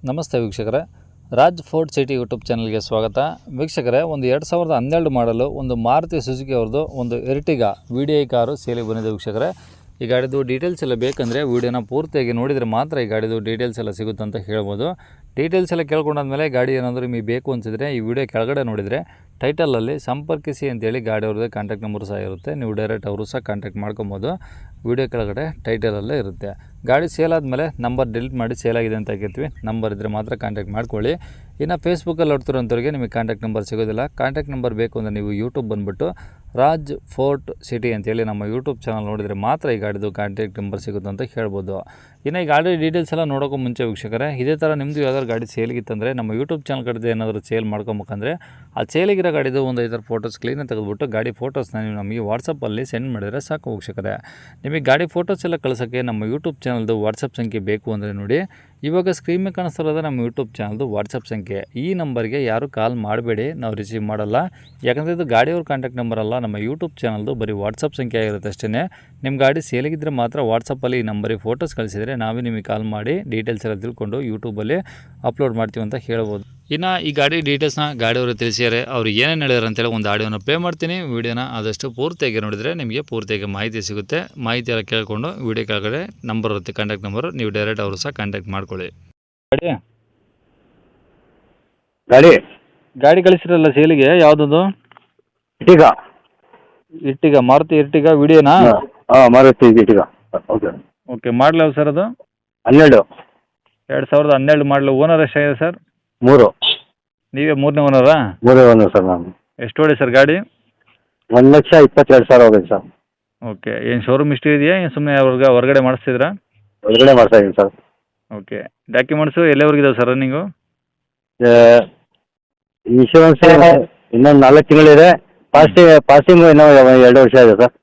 ನಮಸ್ತೆ ವೀಕ್ಷಕರೇ, Raj fort city YouTube ಚಾನಲ್ಗೆ ಸ್ವಾಗತ. ವೀಕ್ಷಕರೇ, ಒಂದು 2012 ಮಾಡಲು ಒಂದು ಮಾರುತಿ ಸುಜುಕಿ ಅವ್ರದ್ದು ಒಂದು ಎರ್ಟಿಗಾ VDI ಕಾರು ಸೇಲಿಗೆ ಬಂದಿದೆ. ವೀಕ್ಷಕರೇ, ಈ ಗಾಡಿದು ಡೀಟೇಲ್ಸ್ ಎಲ್ಲ ಬೇಕಂದರೆ ವೀಡಿಯೋನ ಪೂರ್ತಿಯಾಗಿ ನೋಡಿದರೆ ಮಾತ್ರ ಈ ಗಾಡಿದು ಡೀಟೇಲ್ಸ್ ಎಲ್ಲ ಸಿಗುತ್ತೆ ಅಂತ ಹೇಳ್ಬೋದು. ಡೀಟೇಲ್ಸ್ ಎಲ್ಲ ಕೇಳ್ಕೊಂಡಾದ್ಮೇಲೆ ಗಾಡಿ ಏನಾದರೂ ನಿಮಗೆ ಬೇಕು ಅನಿಸಿದರೆ ಈ ವಿಡಿಯೋ ಕೆಳಗಡೆ ನೋಡಿದರೆ ಟೈಟಲಲ್ಲಿ ಸಂಪರ್ಕಿಸಿ ಅಂತೇಳಿ ಗಾಡಿ ಅವ್ರದ್ದು ಕಾಂಟ್ಯಾಕ್ಟ್ ನಂಬರ್ ಸಹ ಇರುತ್ತೆ. ನೀವು ಡೈರೆಕ್ಟ್ ಅವರು ಸಹ ಕಾಂಟ್ಯಾಕ್ಟ್ ಮಾಡ್ಕೊಬೋದು. ವಿಡಿಯೋ ಕೆಳಗಡೆ ಟೈಟಲಲ್ಲೇ ಇರುತ್ತೆ. ಗಾಡಿ ಸೇಲ್ ಆದಮೇಲೆ ನಂಬರ್ ಡಿಲೀಟ್ ಮಾಡಿ ಸೇಲ್ ಆಗಿದೆ ಅಂತ ಹಾಕಿರ್ತೀವಿ. ನಂಬರ್ ಇದ್ದರೆ ಮಾತ್ರ ಕಾಂಟ್ಯಾಕ್ಟ್ ಮಾಡ್ಕೊಳ್ಳಿ. ಇನ್ನು ಫೇಸ್ಬುಕ್ಕಲ್ಲಿ ನೋಡ್ತಿರೋಂಥವ್ರಿಗೆ ನಿಮಗೆ ಕಾಂಟ್ಯಾಕ್ಟ್ ನಂಬರ್ ಸಿಗೋದಿಲ್ಲ. ಕಾಂಟ್ಯಾಕ್ಟ್ ನಂಬರ್ ಬೇಕು ಅಂದರೆ ನೀವು ಯೂಟ್ಯೂಬ್ ಬಂದುಬಿಟ್ಟು ರಾಜ್ ಫೋರ್ಟ್ ಸಿಟಿ ಅಂತೇಳಿ ನಮ್ಮ ಯೂಟ್ಯೂಬ್ ಚಾನಲ್ ನೋಡಿದರೆ ಮಾತ್ರ ಈ ಗಾಡಿದು ಕಾಂಟ್ಯಾಕ್ಟ್ ನಂಬರ್ ಸಿಗುತ್ತೆ ಅಂತ ಹೇಳ್ಬೋದು. ಇನ್ನು ಈ ಗಾಡಿ ಡೀಟೇಲ್ಸ್ ಎಲ್ಲ ನೋಡೋಕ್ಕೂ ಮುಂಚೆ ವೀಕ್ಷಕರೇ, ಇದೇ ಥರ ನಿಮ್ಮದು ಯಾವ್ದಾದ್ರು ಗಾಡಿ ಸೇಲಿಗಿತ್ತಂದರೆ ನಮ್ಮ ಯೂಟ್ಯೂಬ್ ಚಾನಲ್ ಕಡೆದು ಏನಾದರೂ ಸೇಲ್ ಮಾಡ್ಕೊಬೇಕಂದ್ರೆ ಆ ಸೇಲಿಗಿರೋ ಗಾಡಿದು ಒಂದು 5 ಫೋಟೋಸ್ ಕ್ಲೀನಾಗಿ ತೆಗೆದುಬಿಟ್ಟು ಗಾಡಿ ಫೋಟೋಸ್ನ ನೀವು ನಮಗೆ ವಾಟ್ಸಪ್ಪಲ್ಲಿ ಸೆಂಡ್ ಮಾಡಿದರೆ ಸಾಕು ವೀಕ್ಷಕರೇ. ನಿಮಗೆ ಗಾಡಿ ಫೋಟೋಸ್ ಎಲ್ಲ ಕಳ್ಸೋಕ್ಕೆ ನಮ್ಮ ಯೂಟ್ಯೂಬ್ ಚಾನಲ್ದು ವಾಟ್ಸಪ್ ಸಂಖ್ಯೆ ಬೇಕು ಅಂದರೆ ನೋಡಿ, ಇವಾಗ ಸ್ಕ್ರೀನ್ ಮೇಲೆ ಕಾಣಿಸ್ತಿರೋದು ನಮ್ಮ ಯೂಟ್ಯೂಬ್ ಚಾನಲ್ದು ವಾಟ್ಸಪ್ ಸಂಖ್ಯೆ. ಈ ನಂಬರ್ಗೆ ಯಾರು ಕಾಲ್ ಮಾಡಬೇಡಿ, ನಾವು ರಿಸೀವ್ ಮಾಡಲ್ಲ. ಯಾಕಂದರೆ ಇದು ಗಾಡಿಯವ್ರ ಕಾಂಟ್ಯಾಕ್ಟ್ ನಂಬರ್ ಅಲ್ಲ, ನಮ್ಮ ಯೂಟ್ಯೂಬ್ ಚಾನಲ್ದು ಬರೀ ವಾಟ್ಸಪ್ ಸಂಖ್ಯೆ ಆಗಿರುತ್ತೆ ಅಷ್ಟೇ. ನಿಮ್ಮ ಗಾಡಿ ಸೇಲಿಗಿದ್ದರೆ ಮಾತ್ರ ವಾಟ್ಸಪ್ಪಲ್ಲಿ ಈ ನಂಬರಿಗೆ ಫೋಟೋಸ್ ಕಳಿಸಿದರೆ ನಾವೇ ನಿಮಗೆ ಕಾಲ್ ಮಾಡಿ ಡೀಟೇಲ್ಸ್ ಎಲ್ಲ ತಿಳ್ಕೊಂಡು ಯೂಟ್ಯೂಬಲ್ಲಿ ಅಪ್ಲೋಡ್ ಮಾಡ್ತೀವಿ ಅಂತ ಹೇಳ್ಬೋದು. ಇನ್ನು ಈ ಗಾಡಿ ಡೀಟೇಲ್ಸ್ನ ಗಾಡಿಯವರು ತಿಳಿಸಿದ್ದಾರೆ. ಅವ್ರು ಏನೇನು ಹೇಳಿದಾರೆ ಅಂತೇಳಿ ಒಂದು ಆಡಿಯೋನ ಪ್ಲೇ ಮಾಡ್ತೀನಿ. ವೀಡಿಯೋನ ಆದಷ್ಟು ಪೂರ್ತಿಯಾಗಿ ನೋಡಿದರೆ ನಿಮಗೆ ಪೂರ್ತಿಯಾಗಿ ಮಾಹಿತಿ ಸಿಗುತ್ತೆ. ಮಾಹಿತಿ ಎಲ್ಲ ಕೇಳಿಕೊಂಡು ವೀಡಿಯೋ ಕೆಳಗಡೆ ನಂಬರ್ ಇರುತ್ತೆ, ಕಾಂಟ್ಯಾಕ್ಟ್ ನಂಬರು, ನೀವು ಡೈರೆಕ್ಟ್ ಅವರು ಸಹ ಕಾಂಟ್ಯಾಕ್ಟ್ ಮಾಡ್ಕೊಳ್ಳಿ. ಗಾಡಿ ಕಳಿಸಿರಲ್ಲ ಸೇಲಿಗೆ, ಯಾವುದದು? ಇರ್ಟಿಗಾ, ಮಾರುತಿ ಇರ್ಟಿಗಾ ವಿಡಿಯೋನಾ? ಮಾರುತಿ ಇರ್ಟಿಗಾ. ಓಕೆ, ಮಾಡಲ್ ಯಾವ ಸರ್ ಅದು? 2012 ಮಾಡಲು. ಓನರ್ ಎಷ್ಟಾಗಿದೆ ಸರ್? 3. ನೀವೇ 3ನೇ ಓನರಾ? 3ನೇ ಓನರ್ ಸರ್ ನಾನು. ಎಷ್ಟು ಹೊಡೆ ಸರ್ ಗಾಡಿ? 1,22,000 ಹೋಗಿದೆ ಸರ್. ಓಕೆ, ಏನು ಶೋರೂಮ್ ಹಿಸ್ಟ್ರಿ ಇದೆಯಾ, ಏನು ಸುಮ್ಮನೆ ಹೊರಗಡೆ ಮಾಡಿಸ್ತಿದ್ರಾ? ಹೊರಗಡೆ ಮಾಡ್ತಾ ಇದ್ದೀನಿ ಸರ್. ಓಕೆ, ಡಾಕ್ಯುಮೆಂಟ್ಸು ಎಲ್ಲಿವರೆಗಿದಾವೆ ಸರ್ ರನ್ನಿಂಗು? ಇನ್ಶೂರೆನ್ಸ್ ಇನ್ನೊಂದು 4 ತಿಂಗಳಿದೆ. ಪಾಸಿಂಗ್ ಇನ್ನೂ 2 ವರ್ಷ ಇದೆ ಸರ್.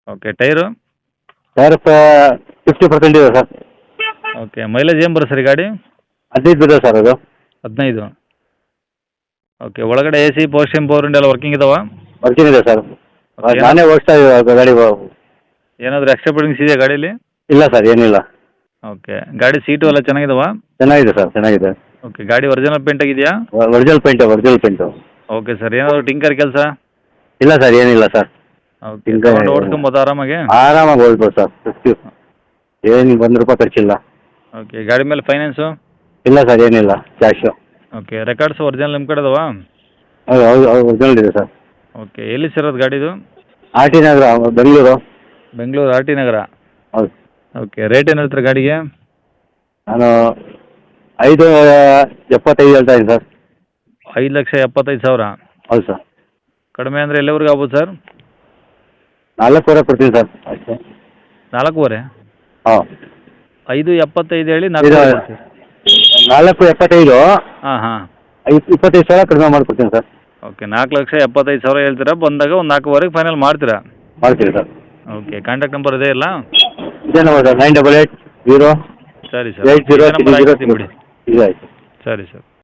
ಓಕೆ, ಟೈರು 50% ಇದೆ ಸರ್. ಓಕೆ, ಮೈಲೇಜ್ ಏನು ಬರುತ್ತೆ ಸರ್ ಈ ಗಾಡಿ? 15 ಬಿದೆ ಸರ್ ಅದು. 15. ಓಕೆ, ಒಳಗಡೆ AC, ಪೋಸ್ಟಿಂಗ್, ಪವರ್ ವಿಂಡೋ ಎಲ್ಲ ವರ್ಕಿಂಗ್ ಇದಾವ? ವರ್ಕಿಂಗ್ ಇದೆ ಸರ್. ನಾನೇ ಓಡಿಸ್ತಾ ಇದ್ದೀವಿ ಗಾಡಿ. ಏನಾದರೂ ಎಕ್ಸ್ಟ್ರಾ ಫಿಟ್ಟಿಂಗ್ಸ್ ಇದೆಯಾ ಗಾಡೀಲಿ? ಇಲ್ಲ ಸರ್, ಏನಿಲ್ಲ. ಓಕೆ, ಗಾಡಿ ಸೀಟು ಎಲ್ಲ ಚೆನ್ನಾಗಿದಾವ? ಚೆನ್ನಾಗಿದೆ ಸರ್, ಚೆನ್ನಾಗಿದೆ. ಓಕೆ, ಗಾಡಿ ಒರಿಜಿನಲ್ ಪೇಂಟ್ ಆಗಿದೆಯಾ? Original paint. ಓಕೆ ಸರ್, ಏನಾದರೂ ಟಿಂಕರ್ ಕೆಲಸ? ಇಲ್ಲ ಸರ್, ಏನಿಲ್ಲ ಸರ್. ಓಕೆ, ಓಡಿಸ್ಕೊಬೋದು ಆರಾಮಾಗಿ? ಆರಾಮಾಗಿ ಓಡಿಸ್ಬೋದು ಸರ್. ಏನು ₹1 ಖರ್ಚಿಲ್ಲ. ಓಕೆ, ಗಾಡಿ ಮೇಲೆ ಫೈನಾನ್ಸು? ಇಲ್ಲ ಸರ್, ಏನಿಲ್ಲ, ಕ್ಯಾಶು. ಓಕೆ, ರೆಕಾರ್ಡ್ಸ್ ಒರಿಜಿನಲ್ ನಿಮ್ಮ ಕಡೆ ಅದಾವ? ಹೌದು, ಒರಿಜಿನಲ್ ಇದೆ ಸರ್. ಓಕೆ, ಎಲ್ಲಿ ಸರ್ ಅದು ಗಾಡಿದು? RT ನಗರ, ಬೆಂಗಳೂರು RT ನಗರ. ಹೌದು. ಓಕೆ, ರೇಟ್ ಏನು ಹೇಳ್ತಾರೆ ಗಾಡಿಗೆ? ನಾನು 5,75,000 ಹೇಳ್ತಾ ಇದ್ದೀನಿ ಸರ್. 5,75,000? ಹೌದು ಸರ್. ಕಡಿಮೆ ಅಂದರೆ ಎಲ್ಲಿವರೆಗೆ ಆಗ್ಬೋದು ಸರ್? 4,500 ಕೊಡ್ತೀನಿ ಸರ್ ಅಷ್ಟೇ. 4,500? ಹಾಂ. 5,75 ಹೇಳಿ 4,500. 4,75. ಹಾಂ. 25,000 ಕಡಿಮೆ ಮಾಡಿಕೊಡ್ತೀನಿ ಸರ್. ಓಕೆ, 4,75,000 ಹೇಳ್ತೀರಾ. ಬಂದಾಗ ಒಂದು 4,500ಗೆ ಫೈನಲ್ ಮಾಡ್ತೀರಾ? ಮಾಡ್ತೀನಿ ಸರ್. ಓಕೆ, ಕಾಂಟ್ಯಾಕ್ಟ್ ನಂಬರ್ ಇದೆ ಇಲ್ಲ? ಇದೇ ನಂಬರ್ ಸರ್, 988 0. ಸರಿ ಸರ್, 80 ನಂಬರ್ ಹಾಕ್ತೀನಿ ಬಿಡಿ. ಇದೆ ಆಯಿತು. ಸರಿ ಸರ್.